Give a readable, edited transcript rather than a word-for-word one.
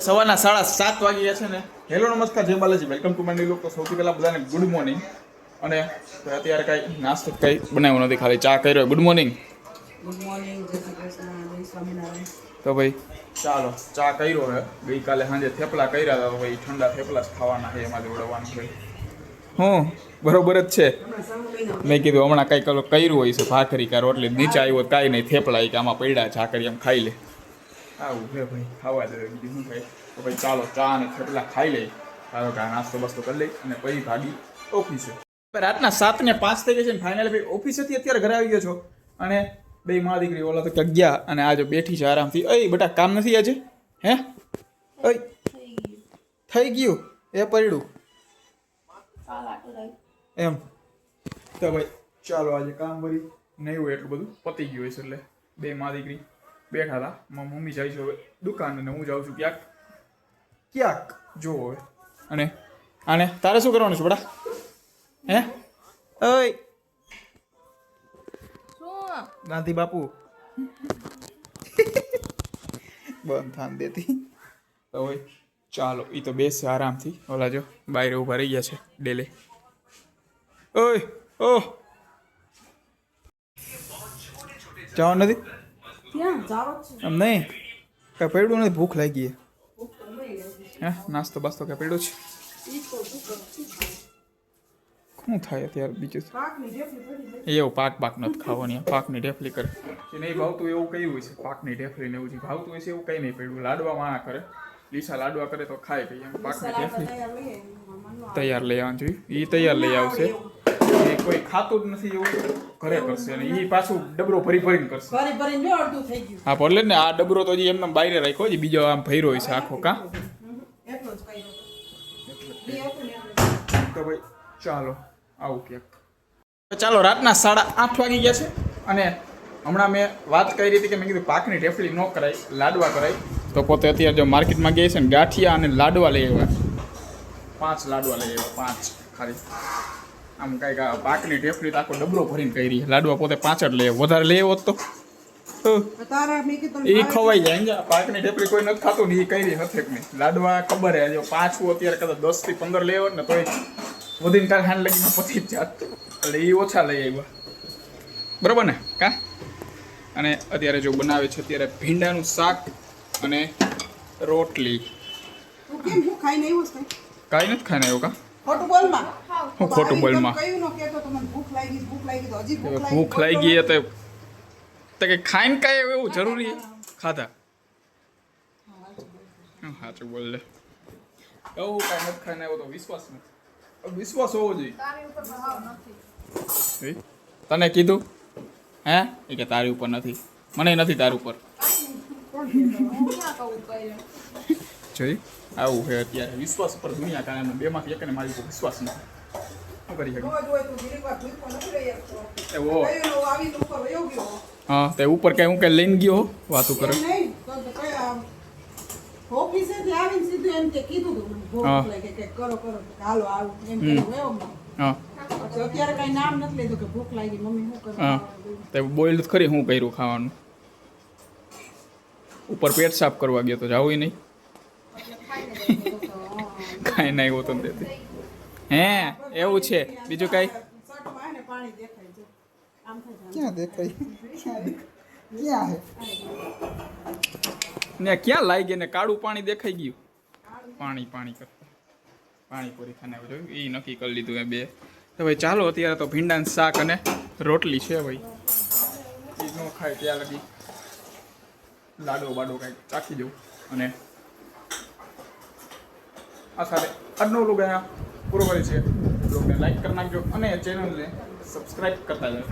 સવારના 7:30 વાગી ગયા છે ને. હેલો નમસ્કાર, જય બાલાજી, વેલકમ ટુ માય લોકો. સૌથી પહેલા બધાને ગુડ મોર્નિંગ. અને અત્યારે કાંઈ નાસ્તો કંઈ બનાવ્યો નથી, ખાલી ચા કર્યો. Good morning. ગુડ મોર્નિંગ, જય શ્રી કૃષ્ણ, જય સ્વામિનારાયણ. તો ભાઈ ચાલો ચા કર્યો હે. ગઈકાલે સાંજે થેપલા કર્યા હતા, તો ભાઈ ઠંડા થેપલા જ ખાવાના છે, એમાં જોડવાનું છે. હું બરોબર જ છે. મેં કીધું હમણાં કંઈક કર્યું હોય છે, ભાખરી કા રોટલી. નીચે આવ્યો કાંઈ નહીં, થેપલા કે આમાં પડ્યા ચા કરી એમ ખાઈ લે. આવું છે ભાઈ, ખાવા દે બીજું શું ખાય. તો ભાઈ ચાલો ચા અને થેપલા ખાઈ લઈ. સારો કે નાસ્તો બસ્તો કરી લઈ અને પછી ભાગી ઓફિસે. રાતના 7:05 થઈ ગઈ છે ને. ફાઇનલી ભાઈ ઓફિસેથી અત્યારે ઘરે આવી ગયો છો. અને બે મા દીકરી ઓલા તો ક્યાંક ગયા અને આજે બેઠી છે આરામથી. અય બેટા કામ નથી આજે? હે અય થઈ ગયું એ પડ્યું એમ. તો ભાઈ ચાલો આજે કામ ભરી નહીં હોય એટલું બધું પતી ગયું હોય છે. એટલે બે મા દીકરી બેઠા હતા. મારી મમ્મી જાય છે હવે દુકાન અને હું જાઉં છું ક્યાંક જોવો હવે. અને આને તારે શું કરવાનું છે બડા? હે ઓય ગાંધી બાપુ બંધ થાન દેતી. તો હોય ચાલો એ તો બેસે આરામથી. ઓલા જો બહાર ઊભા રહી ગયા છે ડેલે. ઓય ઓહ જવાનું નથી એમ નહીં? કાંઈ પડ્યું નથી? ભૂખ લાગી હે? નાસ્તો બાસ્તો કાંઈ પડ્યો છે? શું થાય અત્યારે બીજું? એવું પાક નથી ખાવાની. પાકની ઢેફલી કરે કે નહીં ભાવતું એવું કઈ હોય છે? પાકની ઢેફલી ને એવું જે ભાવતું હોય છે એવું કંઈ નહીં પડ્યું. લાડવા માણા કરે, લીસા લાડવા કરે તો ખાય કઈ. એમ પાકની ઢેફલી તૈયાર લઈ આવવાનું જોઈએ. એ તૈયાર લઈ આવશે. એ કોઈ ખાતું જ નથી એવું ઘરે કરશે. અને એ પાછું ડબરો ભરીને કરશે. હા એટલે ને આ ડબરો તો હજી એમને બહાર રાખ્યો છે, બીજો આમ ભર્યો હોય છે આખો. કા તો ભાઈ ચાલો આવું ક્યાંક. ચાલો રાતના 8:30 વાગી ગયા છે. અને હમણાં મેં વાત કરી હતી કે મેં કીધું પાકની ઢેફલી ન કરાય, લાડવા કરાય. તો પોતે અત્યારે જો માર્કેટમાં ગયા છે ને ગાંઠિયા અને લાડવા લઈ આવ્યા. 5 લાડવા લઈ આવ્યા, 5 ખાલી. આમ કાંઈક પાકની ઢેફલી તો આખો ડબરો ભરીને કરી. લાડવા પોતે 5 જ લઈ આવ્યો. વધારે લઈ આવ્યો તો એ ખવાઈ જાય. પાકની ઢેફલી કોઈ નથી ખાતું ને એ કરી નથી નહીં. લાડવા ખબર હે જો 5 અત્યારે કદાચ 10 થી 15 લઈ આવ્યો ને તો વધીને કાલ હાન લગીને પતી જ જાત. એટલે એ ઓછા લઈ આવ્યા, બરાબર ને? કા અને અત્યારે જો બનાવે છે અત્યારે ભીંડાનું શાક અને રોટલી. કાંઈ નથી ખાઈને આવ્યો કા? હું ખોટું બોલમાં ભૂખ લાગી ગઈ તો કે ખાઈને કાંઈ એવું જરૂરી ખાધા. સાચું બોલ લે. એવું કાંઈ નથી ખાઈને આવ્યો તો વિશ્વાસ નથી. વિશ્વાસ હોવો જોઈએ. તને કીધું હે એ કે તારી ઉપર નથી? મને નથી તારી ઉપર. જોઈ આવું છે અત્યારે. વિશ્વાસ ઉપર દુનિયા કારણે બેમાંથી એકને મારી ઉપર વિશ્વાસ નથી. શું કરી શકે? એવો હા તે ઉપર કઈ હું કઈ લઈને ગયો વાતું કરે. તે બોઈલ ખરી હું કર્યું ખાવાનું. ઉપર પેટ સાફ કરવા ગયો તો જાવું નહીં. કાંઈ ના આવ્યો તો હે એવું છે? બીજું કઈ ક્યાં દેખાય? ને ક્યાં લાગી ને કાળું પાણી દેખાઈ ગયું. પાણી કરતા પાણીપુરી ખાને જોયું એ નક્કી કરી લીધું એ બે. તો ભાઈ ચાલો અત્યારે તો ભીંડાનું શાક અને રોટલી છે. ભાઈ એ ન ખાય ત્યાં લગી લાડો બાડો કાંઈક ચાખી દઉં. અને આ સાથે આજનો લોગ અહીંયા પૂરો કરે છે. લોગને લાઈક કરી નાખજો અને ચેનલને સબસ્ક્રાઈબ કરતા જાઓ.